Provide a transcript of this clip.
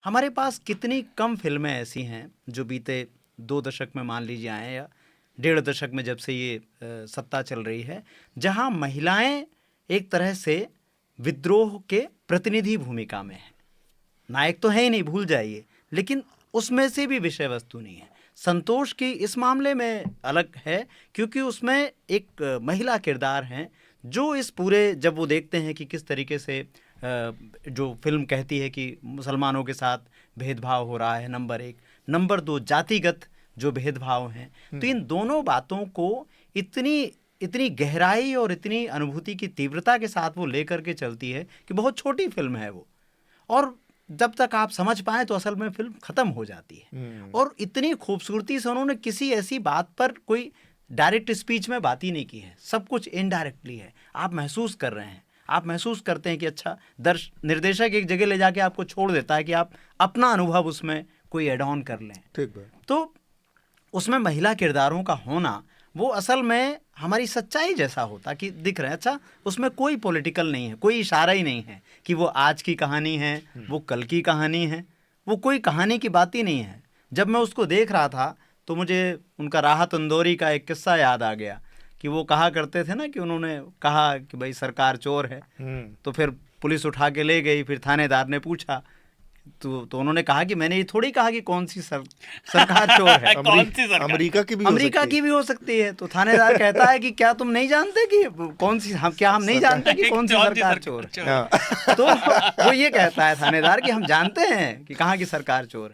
हमारे पास कितनी कम फिल्में ऐसी हैं जो बीते 2 दशक में मान लीजिए आए या 1.5 दशक में जब से ये सत्ता चल रही है, जहां महिलाएं एक तरह से विद्रोह के प्रतिनिधि भूमिका में हैं। नायक तो है ही नहीं, भूल जाइए, लेकिन उसमें से भी विषय वस्तु नहीं है। संतोष की इस मामले में अलग है क्योंकि उसमें एक महिला किरदार हैं जो इस पूरे, जब वो देखते हैं कि किस तरीके से जो फिल्म कहती है कि मुसलमानों के साथ भेदभाव हो रहा है, नंबर 1, नंबर 2 जातिगत जो भेदभाव हैं, तो इन दोनों बातों को इतनी इतनी गहराई और इतनी अनुभूति की तीव्रता के साथ वो लेकर के चलती है कि बहुत छोटी फिल्म है वो, और जब तक आप समझ पाए तो असल में फिल्म खत्म हो जाती है। और इतनी खूबसूरती से उन्होंने किसी ऐसी बात पर कोई डायरेक्ट स्पीच में बात ही नहीं की है, सब कुछ इनडायरेक्टली है। आप महसूस कर रहे हैं, आप महसूस करते हैं कि अच्छा, निर्देशक एक जगह ले जाके आपको छोड़ देता है कि आप अपना अनुभव उसमें कोई एड ऑन कर लें। ठीक है। तो उसमें महिला किरदारों का होना वो असल में हमारी सच्चाई जैसा होता कि दिख रहा है। अच्छा, उसमें कोई पॉलिटिकल नहीं है, कोई इशारा ही नहीं है कि वो आज की कहानी है, वो कल की कहानी है, वो कोई कहानी की बात ही नहीं है। जब मैं उसको देख रहा था तो मुझे उनका राहत इंदौरी का एक किस्सा याद आ गया कि वो कहा करते थे ना कि उन्होंने कहा कि भाई सरकार चोर है, तो फिर पुलिस उठा के ले गई, फिर थानेदार ने पूछा तो उन्होंने कहा कि मैंने ये थोड़ी कहा कि कौन सी सरकार चोर है। कौन सी सरकार? अमेरिका की भी हो सकती है। तो थानेदार कहता है कि क्या तुम नहीं जानते कि कौन सी, हम नहीं जानते कि कौन सी सरकार चोर है। तो वो ये कहता है थानेदार कि हम जानते हैं कि कहाँ की सरकार चोर है।